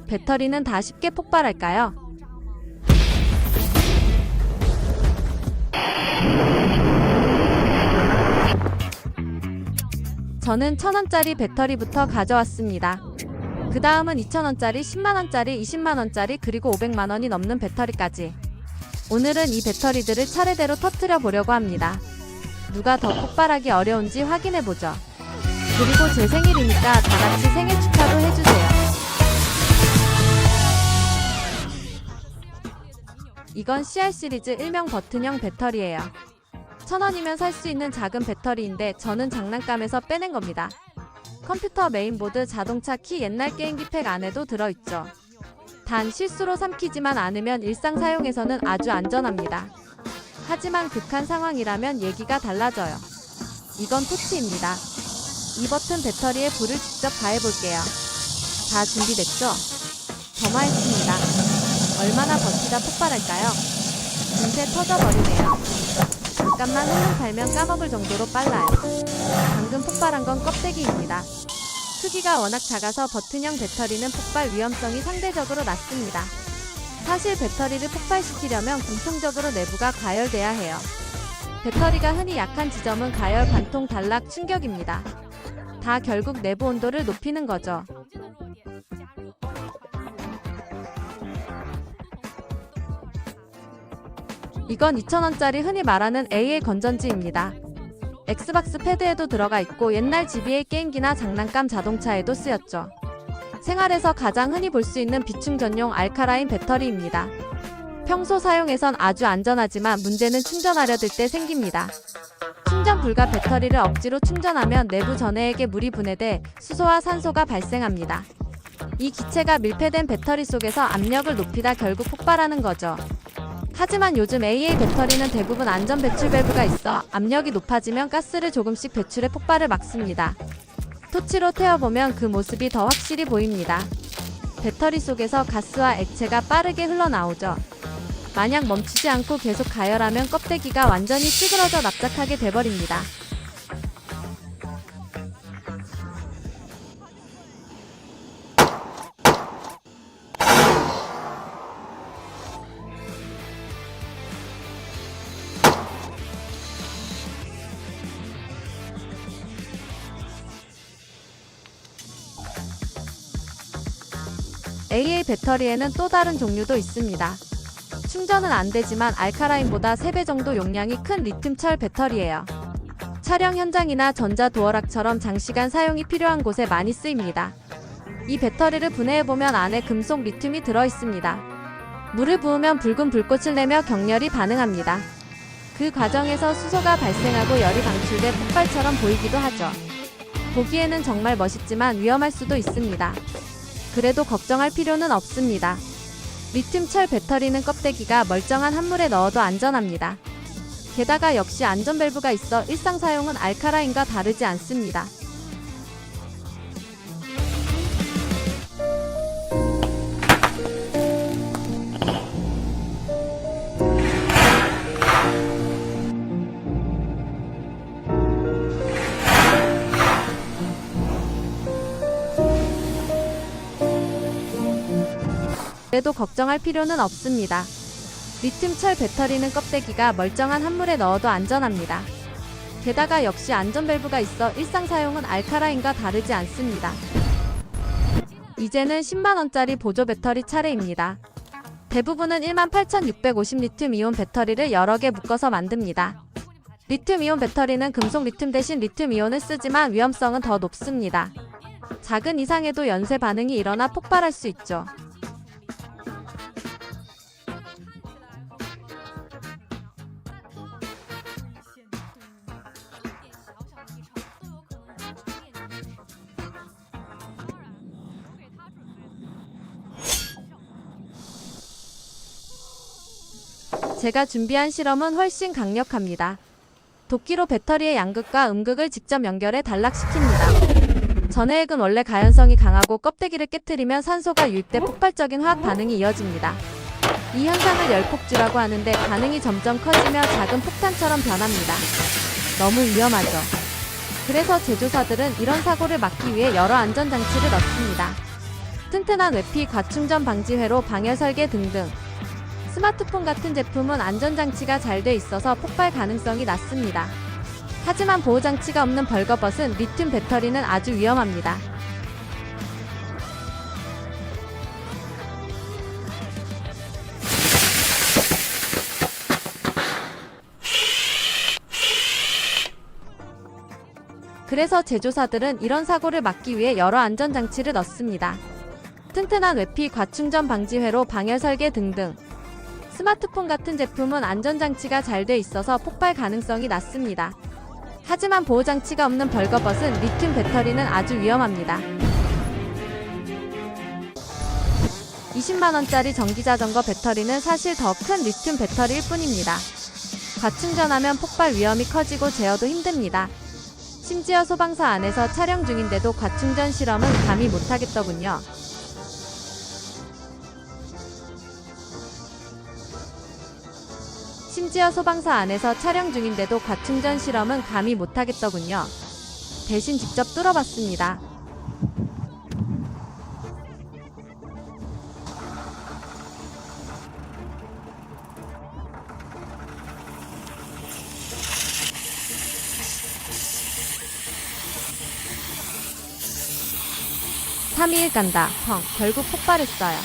배터리는 다 쉽게 폭발할까요? 저는 1,000원짜리 배터리부터 가져왔습니다. 그 다음은 2,000원짜리, 10만원짜리, 20만원짜리, 그리고 500만원이 넘는 배터리까지. 오늘은 이 배터리들을 차례대로 터뜨려 보려고 합니다. 누가 더 폭발하기 어려운지 확인해보죠. 그리고 제 생일이니까 다같이 생일 축하도 해주세요. 이건 CR 시리즈 일명 버튼형 배터리예요. 1,000원이면 살 수 있는 작은 배터리인데 저는 장난감에서 빼낸 겁니다. 컴퓨터 메인보드, 자동차 키, 옛날 게임기 팩 안에도 들어있죠. 단 실수로 삼키지만 않으면 일상 사용에서는 아주 안전합니다. 하지만 극한 상황이라면 얘기가 달라져요. 이건 토치입니다. 이 버튼 배터리에 불을 직접 가해볼게요. 다 준비됐죠? 점화했습니다. 얼마나 버티다 폭발할까요? 금세 터져버리네요. 잠깐만 흘름 달면 까먹을 정도로 빨라요. 방금 폭발한 건 껍데기입니다. 크기가 워낙 작아서 버튼형 배터리는 폭발 위험성이 상대적으로 낮습니다. 사실 배터리를 폭발시키려면 공통적으로 내부가 가열돼야 해요. 배터리가 흔히 약한 지점은 가열, 관통, 단락, 충격입니다. 다 결국 내부 온도를 높이는 거죠. 이건 2,000원짜리 흔히 말하는 AA 건전지입니다. 엑스박스 패드에도 들어가 있고 옛날 GBA 게임기나 장난감 자동차에도 쓰였죠. 생활에서 가장 흔히 볼 수 있는 비충전용 알카라인 배터리입니다. 평소 사용에선 아주 안전하지만 문제는 충전하려 들 때 생깁니다. 충전 불가 배터리를 억지로 충전하면 내부 전해액에 물이 분해돼 수소와 산소가 발생합니다. 이 기체가 밀폐된 배터리 속에서 압력을 높이다 결국 폭발하는 거죠. 하지만 요즘 AA 배터리는 대부분 안전 배출 밸브가 있어 압력이 높아지면 가스를 조금씩 배출해 폭발을 막습니다. 토치로 태워보면 그 모습이 더 확실히 보입니다. 배터리 속에서 가스와 액체가 빠르게 흘러나오죠. 만약 멈추지 않고 계속 가열하면 껍데기가 완전히 찌그러져 납작하게 돼버립니다. AA 배터리에는 또 다른 종류도 있습니다. 충전은 안 되지만 알카라인보다 3배 정도 용량이 큰 리튬철 배터리예요. 촬영 현장이나 전자도어락처럼 장시간 사용이 필요한 곳에 많이 쓰입니다. 이 배터리를 분해해보면 안에 금속 리튬이 들어있습니다. 물을 부으면 붉은 불꽃을 내며 격렬히 반응합니다. 그 과정에서 수소가 발생하고 열이 방출돼 폭발처럼 보이기도 하죠. 보기에는 정말 멋있지만 위험할 수도 있습니다. 그래도 걱정할 필요는 없습니다. 리튬철 배터리는 껍데기가 멀쩡한 한물에 넣어도 안전합니다. 게다가 역시 안전 밸브가 있어 일상 사용은 알카라인과 다르지 않습니다. 그래도 걱정할 필요는 없습니다. 리튬철 배터리는 껍데기가 멀쩡한 한물에 넣어도 안전합니다. 게다가 역시 안전 밸브가 있어 일상 사용은 알카라인과 다르지 않습니다. 이제는 10만원짜리 보조 배터리 차례입니다. 대부분은 18,650 리튬이온 배터리를 여러 개 묶어서 만듭니다. 리튬이온 배터리는 금속 리튬 대신 리튬이온을 쓰지만 위험성은 더 높습니다. 작은 이상에도 연쇄 반응이 일어나 폭발할 수 있죠. 제가 준비한 실험은 훨씬 강력합니다. 도끼로 배터리의 양극과 음극을 직접 연결해 단락시킵니다. 전해액은 원래 가연성이 강하고 껍데기를 깨트리면 산소가 유입돼 폭발적인 화학 반응이 이어집니다. 이 현상을 열폭주라고 하는데 반응이 점점 커지며 작은 폭탄처럼 변합니다. 너무 위험하죠. 그래서 제조사들은 이런 사고를 막기 위해 여러 안전장치를 넣습니다. 튼튼한 외피, 과충전 방지 회로 방열 설계 등등. 스마트폰 같은 제품은 안전장치가 잘 돼 있어서 폭발 가능성이 낮습니다. 하지만 보호장치가 없는 벌거벗은 리튬 배터리는 아주 위험합니다. 그래서 제조사들은 이런 사고를 막기 위해 여러 안전장치를 넣습니다. 튼튼한 외피, 과충전 방지 회로 방열 설계 등등. 스마트폰 같은 제품은 안전장치가 잘 돼 있어서 폭발 가능성이 낮습니다. 하지만 보호장치가 없는 벌거벗은 리튬 배터리는 아주 위험합니다. 20만원짜리 전기자전거 배터리는 사실 더 큰 리튬 배터리일 뿐입니다. 과충전하면 폭발 위험이 커지고 제어도 힘듭니다. 심지어 소방서 안에서 촬영 중인데도 과충전 실험은 감히 못하겠더군요. 심지어 소방서 안에서 촬영 중인데도 과충전 실험은 감히 못하겠더군요. 대신 직접 뚫어봤습니다. (3일) 간다. 펑. 결국 폭발했어요.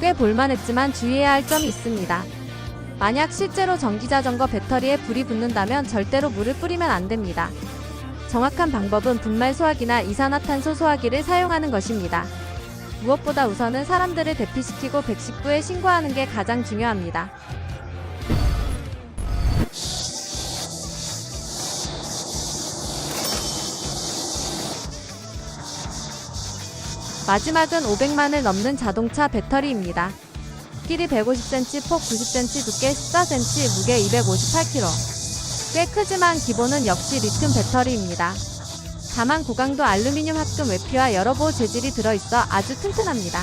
꽤 볼만했지만 주의해야 할 점이 있습니다. 만약 실제로 전기자전거 배터리에 불이 붙는다면 절대로 물을 뿌리면 안 됩니다. 정확한 방법은 분말 소화기나 이산화탄소 소화기를 사용하는 것입니다. 무엇보다 우선은 사람들을 대피시키고 119에 신고하는 게 가장 중요합니다. 마지막은 500만을 넘는 자동차 배터리입니다. 길이 150cm, 폭 90cm, 두께 14cm, 무게 258kg. 꽤 크지만 기본은 역시 리튬 배터리입니다. 다만 고강도 알루미늄 합금 외피와 여러 보호 재질이 들어있어 아주 튼튼합니다.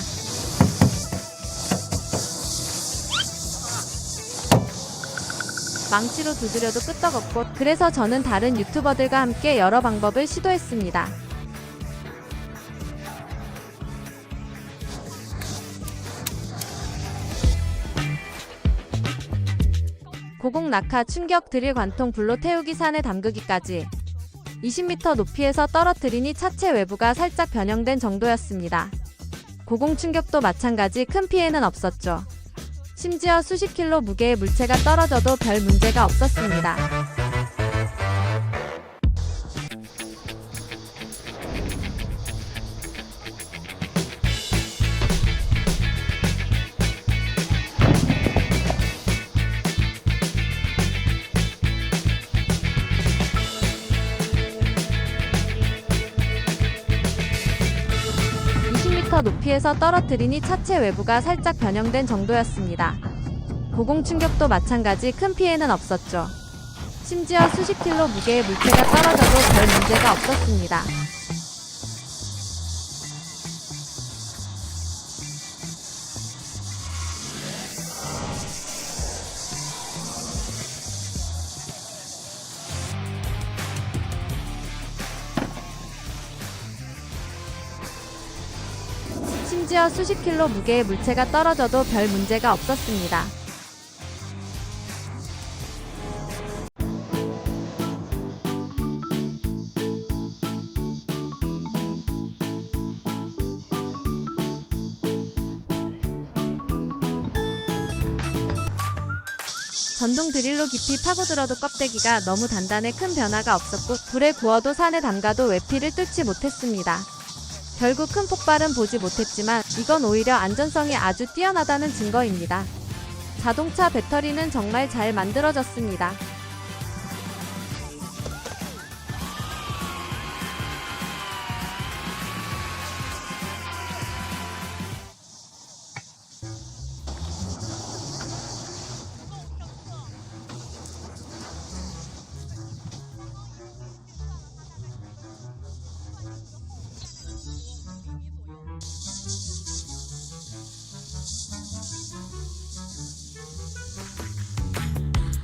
망치로 두드려도 끄떡없고, 그래서 저는 다른 유튜버들과 함께 여러 방법을 시도했습니다. 고공 낙하, 충격, 드릴 관통, 불로 태우기, 산에 담그기까지 20m 높이에서 떨어뜨리니 차체 외부가 살짝 변형된 정도였습니다. 고공 충격도 마찬가지 큰 피해는 없었죠. 심지어 수십 킬로 무게의 물체가 떨어져도 별 문제가 없었습니다. 높이에서 떨어뜨리니 차체 외부가 살짝 변형된 정도였습니다. 고공 충격도 마찬가지 큰 피해는 없었죠. 심지어 수십 킬로 무게의 물체가 떨어져도 별 문제가 없었습니다. 심지어 수십 킬로 무게의 물체가 떨어져도 별 문제가 없었습니다. 전동 드릴로 깊이 파고들어도 껍데기가 너무 단단해 큰 변화가 없었고, 불에 구워도 산에 담가도 외피를 뚫지 못했습니다. 결국 큰 폭발은 보지 못했지만 이건 오히려 안전성이 아주 뛰어나다는 증거입니다. 자동차 배터리는 정말 잘 만들어졌습니다.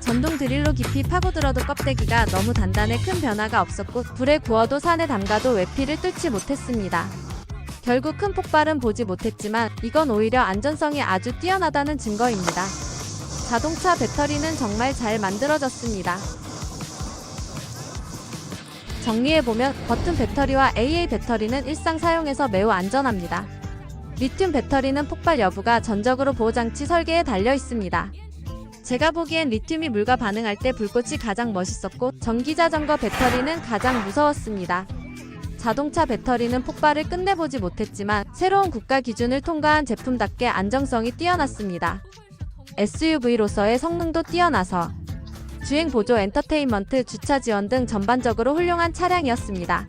전동 드릴로 깊이 파고들어도 껍데기가 너무 단단해 큰 변화가 없었고 불에 구워도 산에 담가도 외피를 뚫지 못했습니다. 결국 큰 폭발은 보지 못했지만 이건 오히려 안전성이 아주 뛰어나다는 증거입니다. 자동차 배터리는 정말 잘 만들어졌습니다. 정리해보면 버튼 배터리와 AA 배터리는 일상 사용에서 매우 안전합니다. 리튬 배터리는 폭발 여부가 전적으로 보호장치 설계에 달려 있습니다. 제가 보기엔 리튬이 물과 반응할 때 불꽃이 가장 멋있었고 전기자전거 배터리는 가장 무서웠습니다. 자동차 배터리는 폭발을 끝내보지 못했지만 새로운 국가 기준을 통과한 제품답게 안정성이 뛰어났습니다. SUV로서의 성능도 뛰어나서 주행 보조, 엔터테인먼트, 주차 지원 등 전반적으로 훌륭한 차량이었습니다.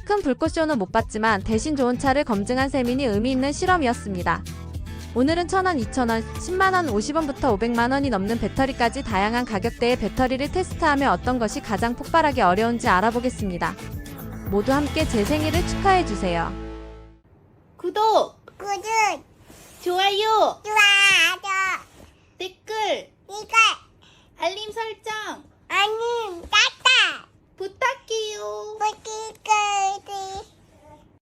큰 불꽃쇼는 못 봤지만 대신 좋은 차를 검증한 셈이니 의미 있는 실험이었습니다. 오늘은 1,000원, 2,000원, 10만원, 50원부터 500만원이 넘는 배터리까지 다양한 가격대의 배터리를 테스트하며 어떤 것이 가장 폭발하기 어려운지 알아보겠습니다. 모두 함께 제 생일을 축하해주세요. 구독, 좋아요, 좋아요. 댓글, 이거 알림 설정 아님 따따 부탁해요. 뿌띠까지